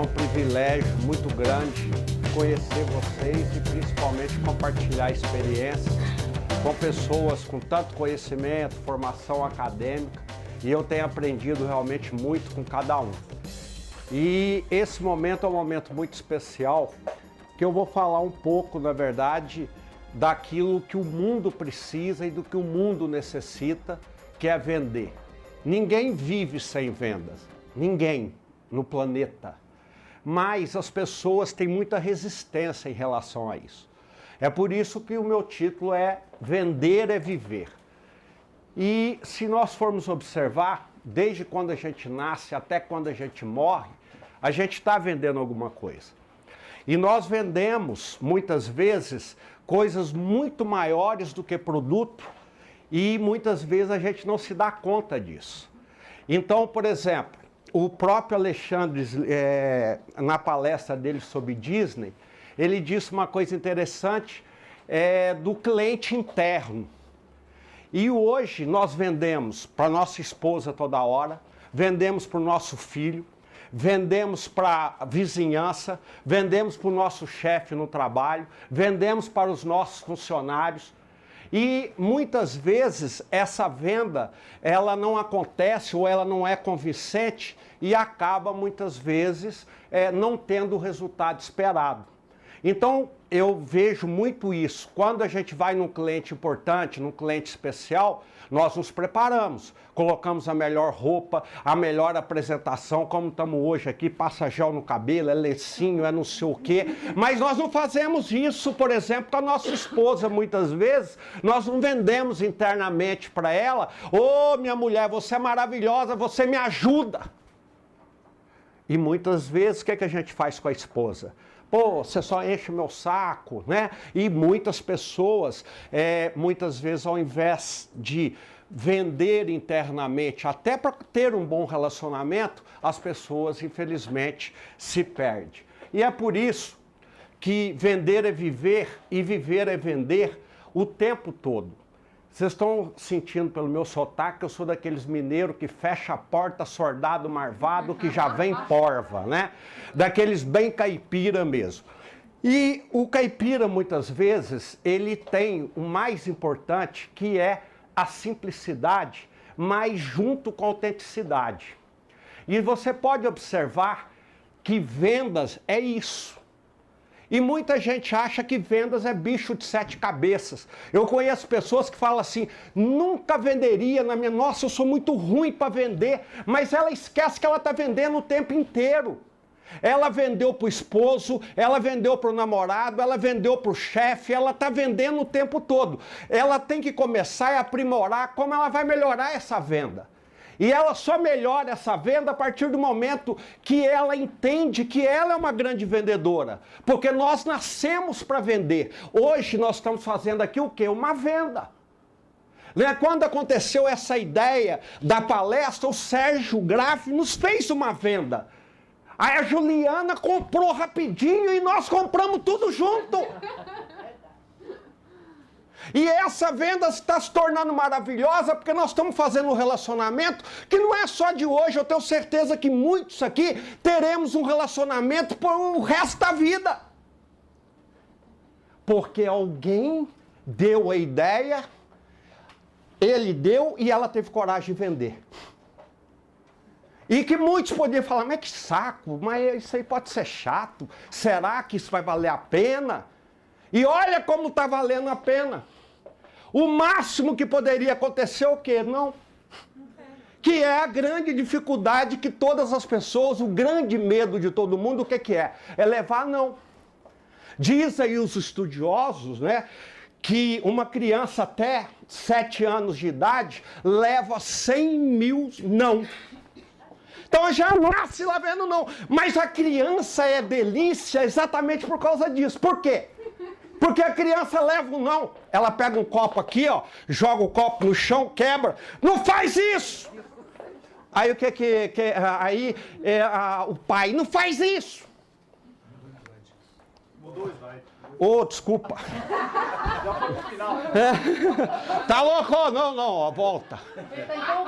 um privilégio muito grande conhecer vocês e principalmente compartilhar experiências com pessoas com tanto conhecimento, formação acadêmica, e eu tenho aprendido realmente muito com cada um. E esse momento é um momento muito especial, que eu vou falar um pouco, na verdade, daquilo que o mundo precisa e do que o mundo necessita, que é vender. Ninguém vive sem vendas, ninguém no planeta. Mas as pessoas têm muita resistência em relação a isso. É por isso que o meu título é Vender é Viver. E se nós formos observar, desde quando a gente nasce até quando a gente morre, a gente está vendendo alguma coisa. E nós vendemos, muitas vezes, coisas muito maiores do que produto e muitas vezes a gente não se dá conta disso. Então, por exemplo, o próprio Alexandre, na palestra dele sobre Disney, ele disse uma coisa interessante do cliente interno. E hoje nós vendemos para nossa esposa toda hora, vendemos para o nosso filho, vendemos para a vizinhança, vendemos para o nosso chefe no trabalho, vendemos para os nossos funcionários. E muitas vezes essa venda, ela não acontece ou ela não é convincente e acaba muitas vezes não tendo o resultado esperado. Então eu vejo muito isso. Quando a gente vai num cliente importante, num cliente especial, nós nos preparamos, colocamos a melhor roupa, a melhor apresentação, como estamos hoje aqui, passa gel no cabelo, é lecinho, é não sei o quê. Mas nós não fazemos isso, por exemplo, com a nossa esposa, muitas vezes. Nós não vendemos internamente para ela: ô, minha mulher, você é maravilhosa, você me ajuda. E muitas vezes, o que a gente faz com a esposa? Pô, você só enche o meu saco, né? E muitas pessoas, muitas vezes, ao invés de vender internamente, até para ter um bom relacionamento, as pessoas, infelizmente, se perdem. E é por isso que vender é viver e viver é vender o tempo todo. Vocês estão sentindo pelo meu sotaque que eu sou daqueles mineiros que fecha a porta, soldado marvado, que já vem porva, né? Daqueles bem caipira mesmo. E o caipira, muitas vezes, ele tem o mais importante, que é a simplicidade, mas junto com a autenticidade. E você pode observar que vendas é isso. E muita gente acha que vendas é bicho de 7 cabeças. Eu conheço pessoas que falam assim: nunca venderia na minha... Nossa, eu sou muito ruim para vender. Mas ela esquece que ela está vendendo o tempo inteiro. Ela vendeu para o esposo, ela vendeu para o namorado, ela vendeu para o chefe, ela está vendendo o tempo todo. Ela tem que começar a aprimorar como ela vai melhorar essa venda. E ela só melhora essa venda a partir do momento que ela entende que ela é uma grande vendedora. Porque nós nascemos para vender. Hoje nós estamos fazendo aqui o quê? Uma venda. Quando aconteceu essa ideia da palestra, o Sérgio Graff nos fez uma venda. Aí a Juliana comprou rapidinho e nós compramos tudo junto. E essa venda está se tornando maravilhosa porque nós estamos fazendo um relacionamento que não é só de hoje. Eu tenho certeza que muitos aqui teremos um relacionamento por o resto da vida. Porque alguém deu a ideia, ele deu e ela teve coragem de vender. E que muitos poderiam falar: mas que saco, mas isso aí pode ser chato. Será que isso vai valer a pena? E olha como está valendo a pena. O máximo que poderia acontecer é o quê? Não. Que é a grande dificuldade que todas as pessoas, o grande medo de todo mundo, o que é? É levar não. Diz aí os estudiosos, né, que uma criança até 7 anos de idade leva 100 mil não. Então já nasce lá vendo não. Mas a criança é delícia exatamente por causa disso. Por quê? Porque a criança leva um não. Ela pega um copo aqui, ó, joga o copo no chão, quebra. Não faz isso! Aí o o pai, não faz isso! Mudou o slide. Ô, desculpa. Já foi no final. Tá louco? Não, volta.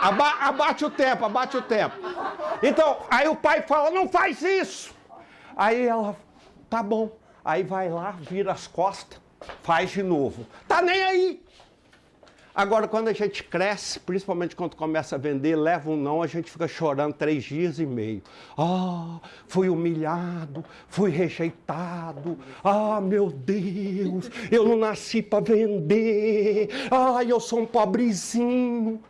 Abate o tempo. Então, aí o pai fala: não faz isso. Aí ela, tá bom. Aí vai lá, vira as costas, faz de novo. Tá nem aí. Agora, quando a gente cresce, principalmente quando começa a vender, leva um não, a gente fica chorando 3 dias e meio. Ah, fui humilhado, fui rejeitado. Ah, meu Deus, eu não nasci para vender. Ah, eu sou um pobrezinho.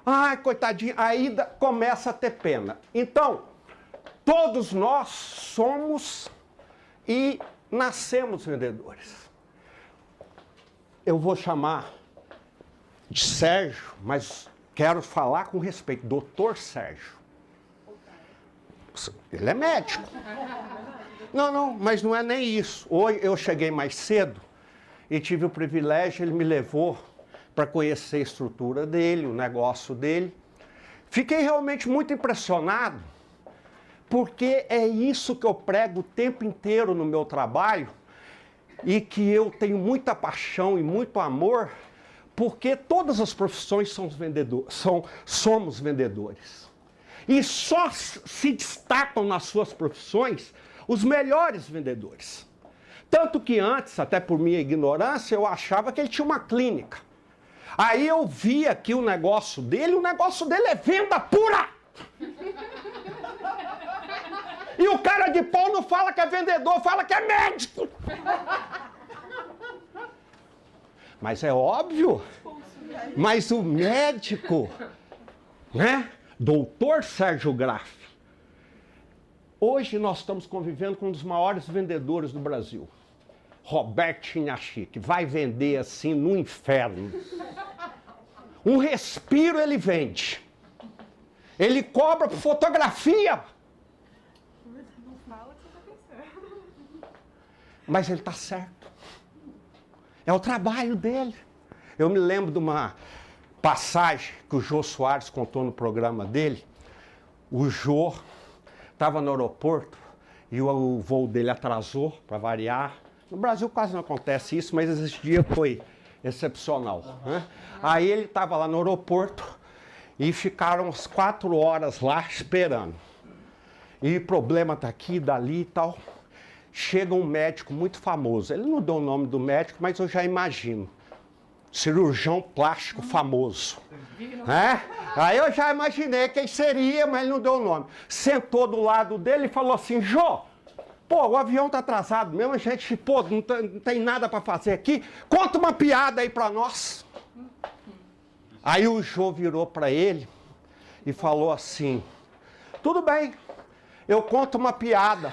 Ai, coitadinho. Aí começa a ter pena. Então, todos nós somos e nascemos vendedores. Eu vou chamar de Sérgio, mas quero falar com respeito. Doutor Sérgio. Ele é médico. Não, mas não é nem isso. Hoje eu cheguei mais cedo e tive o privilégio, ele me levou para conhecer a estrutura dele, o negócio dele. Fiquei realmente muito impressionado, porque é isso que eu prego o tempo inteiro no meu trabalho e que eu tenho muita paixão e muito amor, porque todas as profissões somos vendedores. E só se destacam nas suas profissões os melhores vendedores. Tanto que antes, até por minha ignorância, eu achava que ele tinha uma clínica. Aí eu vi aqui o negócio dele é venda pura! E o cara de pau não fala que é vendedor, fala que é médico! Mas é óbvio. Mas o médico, né? Doutor Sérgio Graff. Hoje nós estamos convivendo com um dos maiores vendedores do Brasil. Roberto Chinachique. Vai vender assim no inferno. Um respiro ele vende. Ele cobra por fotografia. Mas ele está certo. É o trabalho dele. Eu me lembro de uma passagem que o Jô Soares contou no programa dele. O Jô estava no aeroporto e o voo dele atrasou, para variar. No Brasil quase não acontece isso, mas esse dia foi excepcional. Né? Aí ele estava lá no aeroporto e ficaram umas 4 horas lá esperando. E o problema está aqui, dali e tal. Chega um médico muito famoso. Ele não deu o nome do médico, mas eu já imagino. Cirurgião plástico famoso. É? Aí eu já imaginei quem seria, mas ele não deu o nome. Sentou do lado dele e falou assim, Jô, pô, o avião tá atrasado mesmo, a gente, pô, não tem nada para fazer aqui. Conta uma piada aí para nós. Aí o Jô virou para ele e falou assim, tudo bem, eu conto uma piada,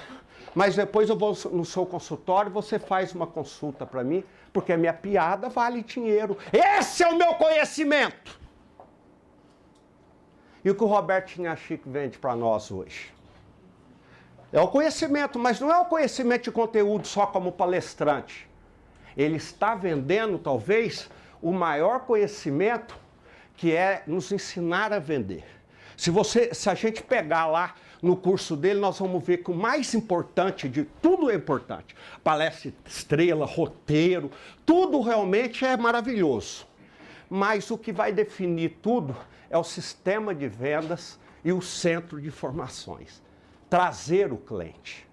mas depois eu vou no seu consultório e você faz uma consulta para mim, porque a minha piada vale dinheiro. Esse é o meu conhecimento! E o que o Roberto Chinachique vende para nós hoje? É o conhecimento, mas não é o conhecimento de conteúdo só como palestrante. Ele está vendendo, talvez, o maior conhecimento, que é nos ensinar a vender. Se a gente pegar lá no curso dele, nós vamos ver que o mais importante de tudo é importante. Palestra estrela, roteiro, tudo realmente é maravilhoso. Mas o que vai definir tudo é o sistema de vendas e o centro de informações. Trazer o cliente.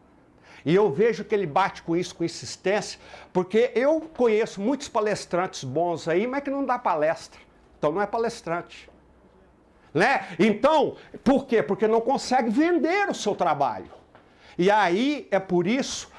E eu vejo que ele bate com isso com insistência, porque eu conheço muitos palestrantes bons aí, mas que não dá palestra. Então não é palestrante. Né? Então, por quê? Porque não consegue vender o seu trabalho. E aí é por isso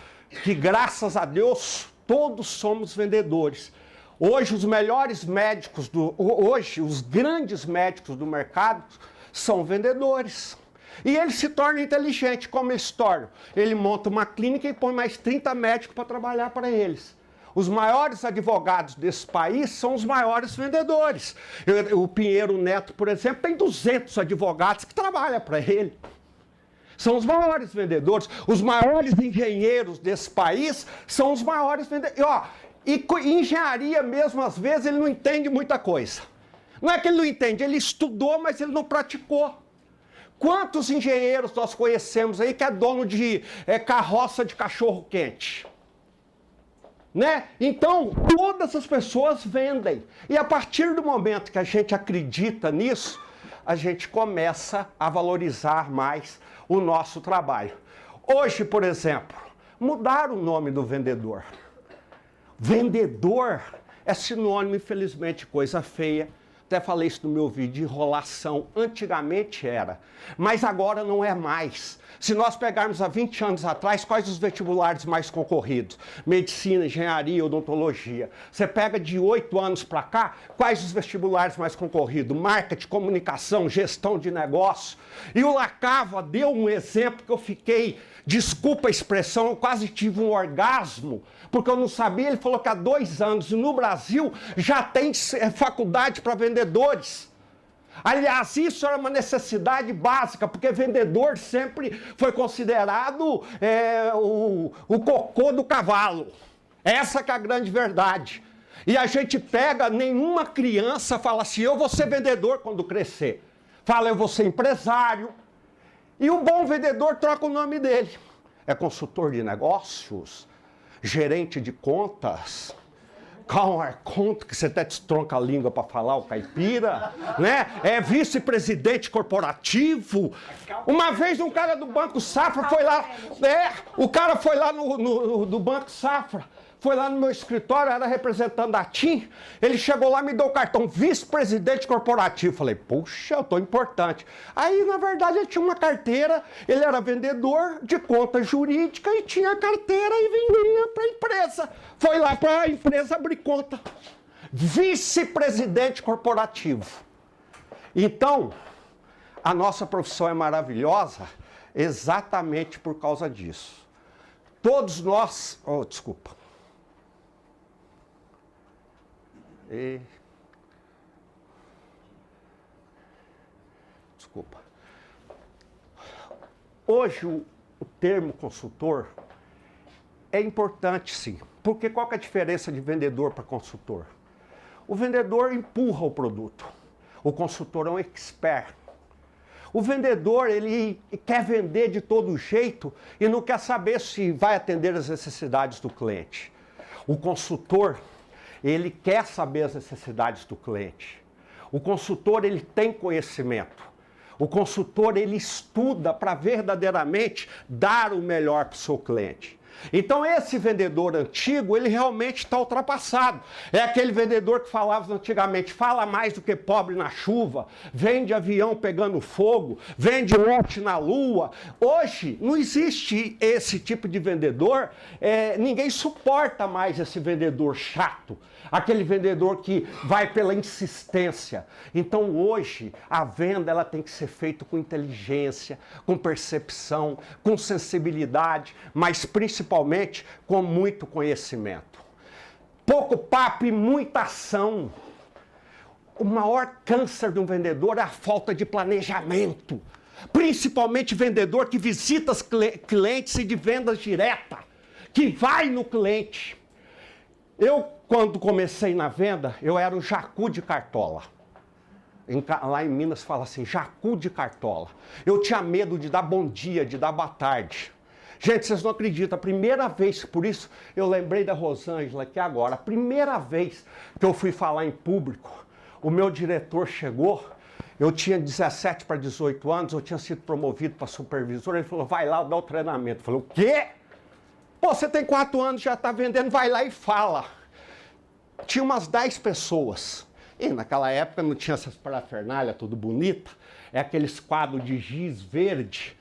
que, graças a Deus, todos somos vendedores. Hoje os melhores médicos, hoje os grandes médicos do mercado são vendedores. E eles se tornam inteligentes. Como eles se tornam? Ele monta uma clínica e põe mais 30 médicos para trabalhar para eles. Os maiores advogados desse país são os maiores vendedores. O Pinheiro Neto, por exemplo, tem 200 advogados que trabalham para ele. São os maiores vendedores. Os maiores engenheiros desse país são os maiores vendedores. E engenharia mesmo, às vezes, ele não entende muita coisa. Não é que ele não entende, ele estudou, mas ele não praticou. Quantos engenheiros nós conhecemos aí que é dono de carroça de cachorro-quente? Né? Então, todas as pessoas vendem. E a partir do momento que a gente acredita nisso, a gente começa a valorizar mais o nosso trabalho. Hoje, por exemplo, mudaram o nome do vendedor. Vendedor é sinônimo, infelizmente, de coisa feia. Até falei isso no meu vídeo, de enrolação. Antigamente era, mas agora não é mais. Se nós pegarmos há 20 anos atrás, quais os vestibulares mais concorridos? Medicina, engenharia, odontologia. Você pega de 8 anos para cá, quais os vestibulares mais concorridos? Marketing, comunicação, gestão de negócio. E o Lacava deu um exemplo que eu fiquei, desculpa a expressão, eu quase tive um orgasmo, porque eu não sabia. Ele falou que há 2 anos no Brasil já tem faculdade para vendedores. Aliás, isso era uma necessidade básica, porque vendedor sempre foi considerado o cocô do cavalo. Essa que é a grande verdade. E a gente pega, nenhuma criança fala assim, eu vou ser vendedor quando crescer. Fala, eu vou ser empresário. E o bom vendedor troca o nome dele. É consultor de negócios, gerente de contas, conta que você até destronca a língua para falar, o caipira, né? É vice-presidente corporativo. Uma vez um cara do Banco Safra foi lá, o cara foi lá do Banco Safra, foi lá no meu escritório, era representando a TIM, ele chegou lá e me deu o cartão, vice-presidente corporativo. Falei, puxa, eu tô importante. Aí, na verdade, ele tinha uma carteira, ele era vendedor de conta jurídica e tinha a carteira e vendia para a empresa. Foi lá para a empresa abrir conta. Vice-presidente corporativo. Então, a nossa profissão é maravilhosa exatamente por causa disso. Todos nós... Oh, desculpa. Desculpa. Hoje o termo consultor é importante, sim. Porque qual que é a diferença de vendedor para consultor? O vendedor empurra o produto. O consultor é um expert. O vendedor, ele quer vender de todo jeito e não quer saber se vai atender as necessidades do cliente. O consultor, ele quer saber as necessidades do cliente. O consultor, ele tem conhecimento. O consultor, ele estuda para verdadeiramente dar o melhor para o seu cliente. Então esse vendedor antigo, ele realmente está ultrapassado. É aquele vendedor que falava antigamente, fala mais do que pobre na chuva, vende avião pegando fogo, vende lote na lua. Hoje não existe esse tipo de vendedor, ninguém suporta mais esse vendedor chato, aquele vendedor que vai pela insistência. Então hoje a venda ela tem que ser feita com inteligência, com percepção, com sensibilidade, mas principalmente com muito conhecimento. Pouco papo e muita ação. O maior câncer de um vendedor é a falta de planejamento. Principalmente vendedor que visita os clientes e de vendas direta, que vai no cliente. Eu, quando comecei na venda, eu era o jacu de cartola. Lá em Minas fala assim, jacu de cartola. Eu tinha medo de dar bom dia, de dar boa tarde. Gente, vocês não acreditam, a primeira vez, por isso eu lembrei da Rosângela aqui agora, a primeira vez que eu fui falar em público, o meu diretor chegou, eu tinha 17 para 18 anos, eu tinha sido promovido para supervisor, ele falou, vai lá, dá o treinamento. Eu falei, o quê? Pô, você tem 4 anos, já está vendendo, vai lá e fala. Tinha umas 10 pessoas, e naquela época não tinha essas parafernália tudo bonita, é aqueles quadros de giz verde,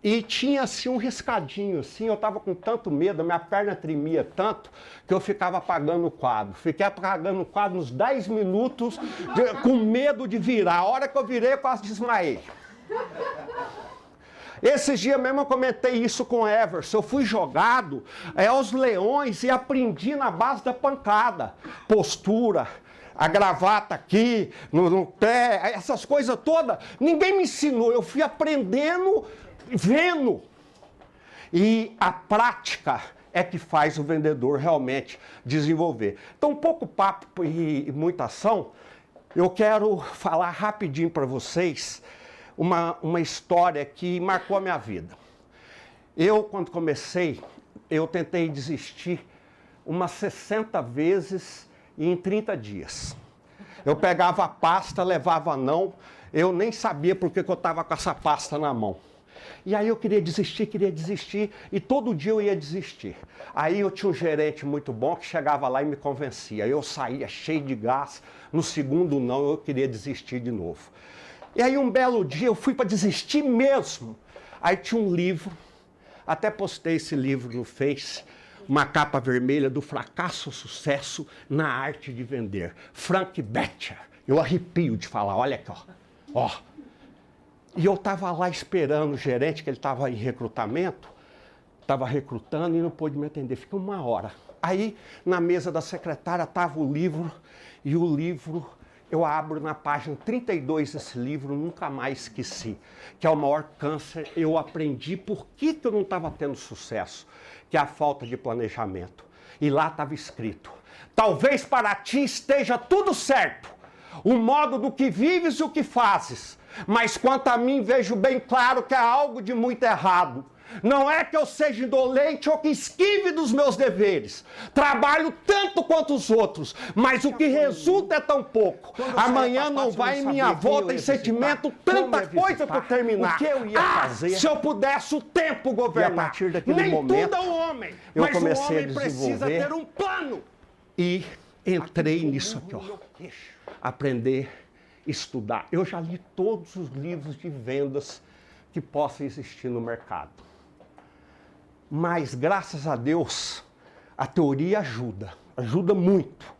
e tinha assim um riscadinho, assim, eu estava com tanto medo, minha perna tremia tanto, que eu ficava apagando o quadro. Fiquei apagando o quadro uns 10 minutos, com medo de virar. A hora que eu virei, eu quase desmaiei. Esses dias mesmo eu comentei isso com o Everson. Eu fui jogado aos leões e aprendi na base da pancada. Postura, a gravata aqui, no pé, essas coisas todas. Ninguém me ensinou, eu fui aprendendo, vendo. E a prática é que faz o vendedor realmente desenvolver. Então, pouco papo e muita ação, eu quero falar rapidinho para vocês uma história que marcou a minha vida. Eu, quando comecei, eu tentei desistir umas 60 vezes em 30 dias. Eu pegava a pasta, levava não, eu nem sabia por que eu estava com essa pasta na mão. E aí eu queria desistir, e todo dia eu ia desistir. Aí eu tinha um gerente muito bom que chegava lá e me convencia. Eu saía cheio de gás, no segundo não, eu queria desistir de novo. E aí um belo dia eu fui para desistir mesmo. Aí tinha um livro, até postei esse livro no Face, uma capa vermelha do fracasso ao sucesso na arte de vender. Frank Bettger. Eu arrepio de falar, olha aqui, ó. E eu estava lá esperando o gerente, que ele estava em recrutamento, estava recrutando e não pôde me atender. Fiquei 1 hora. Aí, na mesa da secretária, estava o livro, e o livro, eu abro na página 32 esse livro, nunca mais esqueci, que é o maior câncer. Eu aprendi por que eu não estava tendo sucesso, que é a falta de planejamento. E lá estava escrito, talvez para ti esteja tudo certo, o modo do que vives e o que fazes, mas quanto a mim vejo bem claro que há algo de muito errado. Não é que eu seja indolente ou que esquive dos meus deveres. Trabalho tanto quanto os outros, mas o que resulta é tão pouco. Amanhã não vai em minha volta em sentimento, tanta coisa para terminar. O que eu ia fazer? Se eu pudesse o tempo governar. E a partir daquele momento, tudo é o homem, mas o homem precisa ter um plano. E entrei nisso aqui, ó. Aprender, estudar. Eu já li todos os livros de vendas que possam existir no mercado. Mas, graças a Deus, a teoria ajuda muito.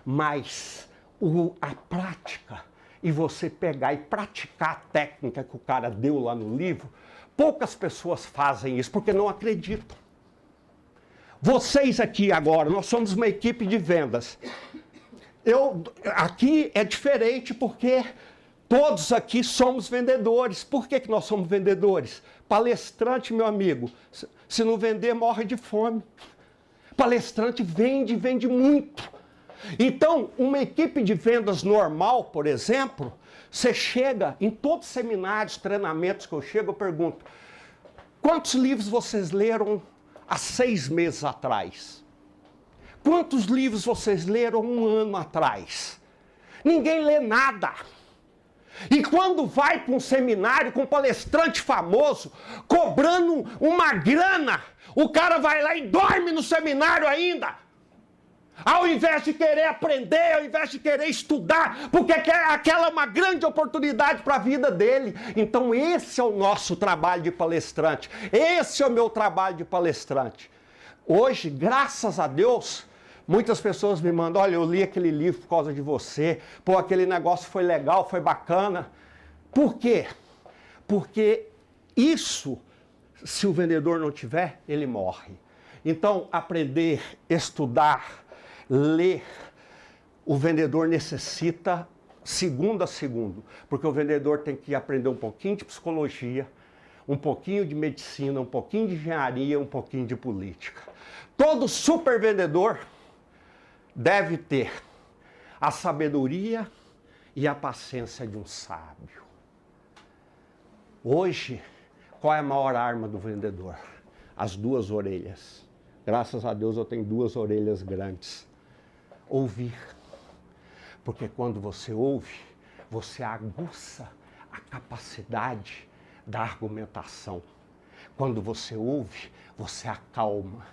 Mas a prática, e você pegar e praticar a técnica que o cara deu lá no livro, poucas pessoas fazem isso, porque não acreditam. Vocês aqui agora, nós somos uma equipe de vendas. Aqui é diferente porque todos aqui somos vendedores. Por que nós somos vendedores? Palestrante, meu amigo, se não vender, morre de fome. Palestrante vende muito. Então, uma equipe de vendas normal, por exemplo, você chega em todos os seminários, treinamentos que eu chego, eu pergunto, quantos livros vocês leram há 6 meses atrás? Quantos livros vocês leram 1 ano atrás? Ninguém lê nada. E quando vai para um seminário com um palestrante famoso, cobrando uma grana, o cara vai lá e dorme no seminário ainda. Ao invés de querer aprender, ao invés de querer estudar, porque aquela é uma grande oportunidade para a vida dele. Então esse é o nosso trabalho de palestrante. Esse é o meu trabalho de palestrante. Hoje, graças a Deus, muitas pessoas me mandam, olha, eu li aquele livro por causa de você, pô, aquele negócio foi legal, foi bacana. Por quê? Porque isso, se o vendedor não tiver, ele morre. Então, aprender, estudar, ler, o vendedor necessita segundo a segundo, porque o vendedor tem que aprender um pouquinho de psicologia, um pouquinho de medicina, um pouquinho de engenharia, um pouquinho de política. Todo super vendedor deve ter a sabedoria e a paciência de um sábio. Hoje, qual é a maior arma do vendedor? As 2 orelhas. Graças a Deus eu tenho 2 orelhas grandes. Ouvir. Porque quando você ouve, você aguça a capacidade da argumentação. Quando você ouve, você acalma.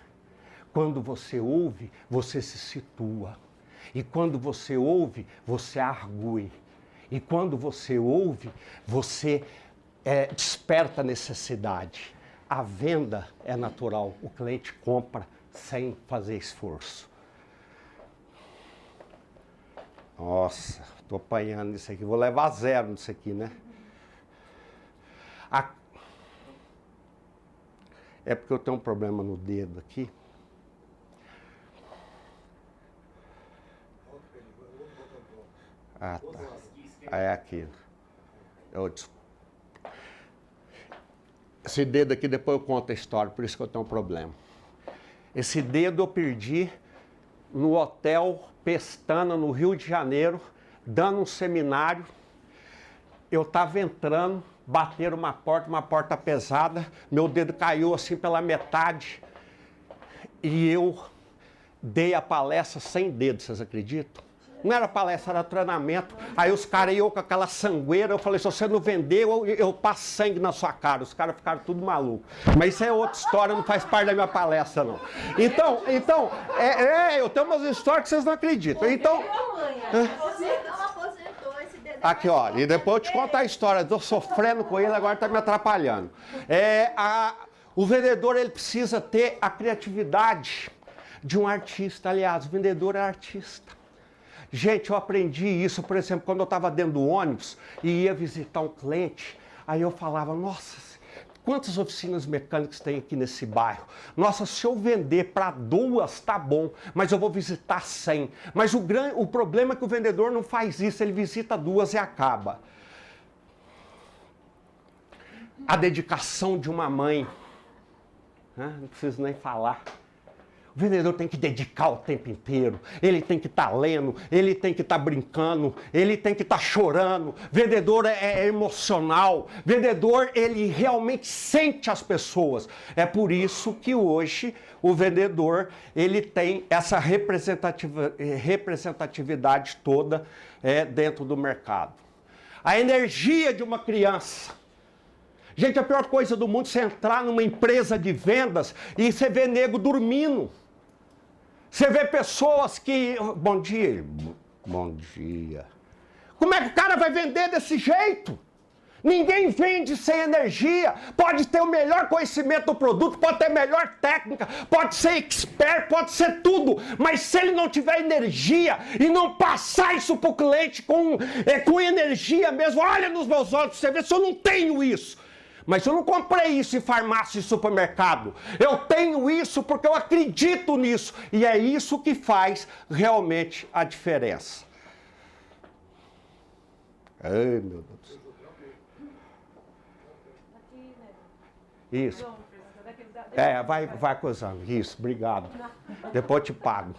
Quando você ouve, você se situa. E quando você ouve, você argue. E quando você ouve, você desperta a necessidade. A venda é natural. O cliente compra sem fazer esforço. Nossa, estou apanhando isso aqui. Vou levar 0 nisso aqui, né? É porque eu tenho um problema no dedo aqui. Ah, tá. É aqui. Esse dedo aqui, depois eu conto a história, por isso que eu tenho um problema. Esse dedo eu perdi no hotel Pestana, no Rio de Janeiro, dando um seminário. Eu estava entrando, bateram uma porta pesada, meu dedo caiu assim pela metade e eu dei a palestra sem dedo, vocês acreditam? Não era palestra, era treinamento. Aí os caras iam com aquela sangueira, eu falei, se você não vender, eu passo sangue na sua cara. Os caras ficaram tudo malucos. Mas isso é outra história, não faz parte da minha palestra, não. Então, eu tenho umas histórias que vocês não acreditam. Então... Você não aposentou esse dedo. Aqui, ó, e depois eu te conto a história. Estou sofrendo com ele, agora está me atrapalhando. O vendedor, ele precisa ter a criatividade de um artista. Aliás, o vendedor é artista. Gente, eu aprendi isso, por exemplo, quando eu estava dentro do ônibus e ia visitar um cliente, aí eu falava, nossa, quantas oficinas mecânicas tem aqui nesse bairro? Nossa, se eu vender para 2, tá bom, mas eu vou visitar 100. Mas o problema é que o vendedor não faz isso, ele visita 2 e acaba. A dedicação de uma mãe, não preciso nem falar. O vendedor tem que dedicar o tempo inteiro, ele tem que estar lendo, ele tem que estar brincando, ele tem que estar chorando. Vendedor é emocional, vendedor ele realmente sente as pessoas. É por isso que hoje o vendedor ele tem essa representatividade toda dentro do mercado. A energia de uma criança. Gente, a pior coisa do mundo é você entrar numa empresa de vendas e você vê nego dormindo. Você vê pessoas que... Bom dia. Bom dia. Como é que o cara vai vender desse jeito? Ninguém vende sem energia. Pode ter o melhor conhecimento do produto, pode ter a melhor técnica, pode ser expert, pode ser tudo. Mas se ele não tiver energia e não passar isso para o cliente com energia mesmo, olha nos meus olhos, você vê se eu não tenho isso. Mas eu não comprei isso em farmácia e supermercado. Eu tenho isso porque eu acredito nisso. E é isso que faz realmente a diferença. Ai, meu Deus. Isso. Vai coisando. Isso, obrigado. Depois eu te pago.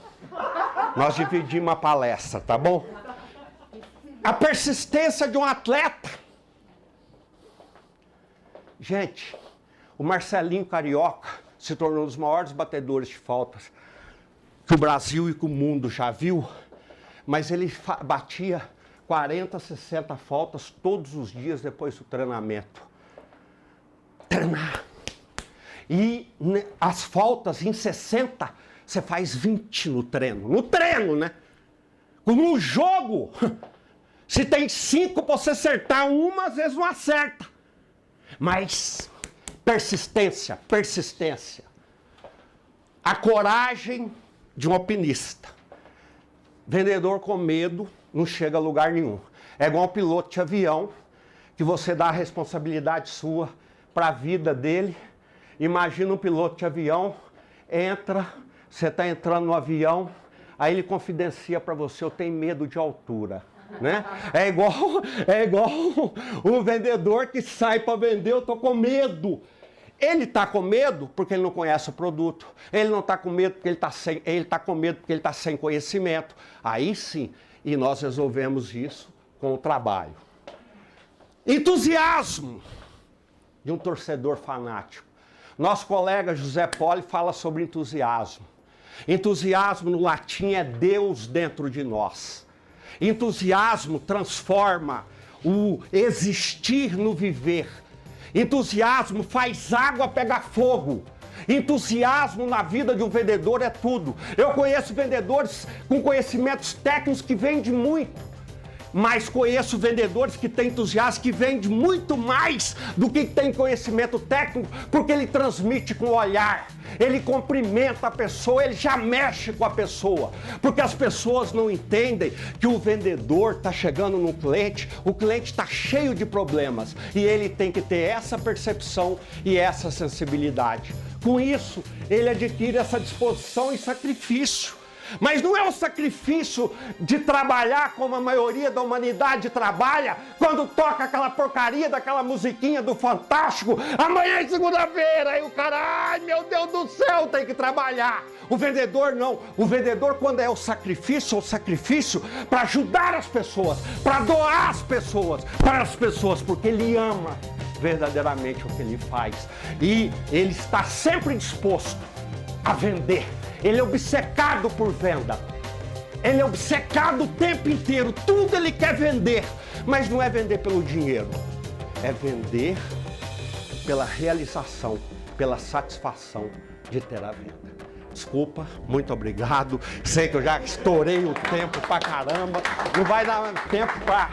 Nós dividimos a palestra, tá bom? A persistência de um atleta. Gente, o Marcelinho Carioca se tornou um dos maiores batedores de faltas que o Brasil e que o mundo já viu, mas ele batia 40, 60 faltas todos os dias depois do treinamento. Treinar. E as faltas em 60, você faz 20 no treino. No treino, né? No jogo, se tem 5 para você acertar uma, às vezes não acerta. Mas persistência. A coragem de um alpinista. Vendedor com medo não chega a lugar nenhum. É igual um piloto de avião, que você dá a responsabilidade sua para a vida dele. Imagina um piloto de avião, você está entrando no avião, aí ele confidencia para você, eu tenho medo de altura. Né? É igual um vendedor que sai para vender, eu tô com medo. Ele está com medo porque ele não conhece o produto. Ele não está com medo porque ele está com medo porque ele está sem conhecimento. Aí sim, e nós resolvemos isso com o trabalho. Entusiasmo de um torcedor fanático. Nosso colega José Poli fala sobre entusiasmo. Entusiasmo no latim é Deus dentro de nós. Entusiasmo transforma o existir no viver. Entusiasmo faz água pegar fogo. Entusiasmo na vida de um vendedor é tudo. Eu conheço vendedores com conhecimentos técnicos que vendem muito. Mas conheço vendedores que têm entusiasmo, que vendem muito mais do que tem conhecimento técnico, porque ele transmite com o olhar, ele cumprimenta a pessoa, ele já mexe com a pessoa, porque as pessoas não entendem que o vendedor está chegando no cliente, o cliente está cheio de problemas e ele tem que ter essa percepção e essa sensibilidade. Com isso, ele adquire essa disposição e sacrifício. Mas não é o sacrifício de trabalhar como a maioria da humanidade trabalha, quando toca aquela porcaria daquela musiquinha do Fantástico, amanhã é segunda-feira, aí o cara, ai meu Deus do céu, tem que trabalhar. O vendedor não. O vendedor, quando é o sacrifício para ajudar as pessoas, para doar as pessoas, para as pessoas, porque ele ama verdadeiramente o que ele faz. E ele está sempre disposto a vender. Ele é obcecado por venda. Ele é obcecado o tempo inteiro, tudo ele quer vender, mas não é vender pelo dinheiro, é vender pela realização, pela satisfação de ter a venda. Desculpa, muito obrigado. Sei que eu já estourei o tempo pra caramba. Não vai dar tempo pra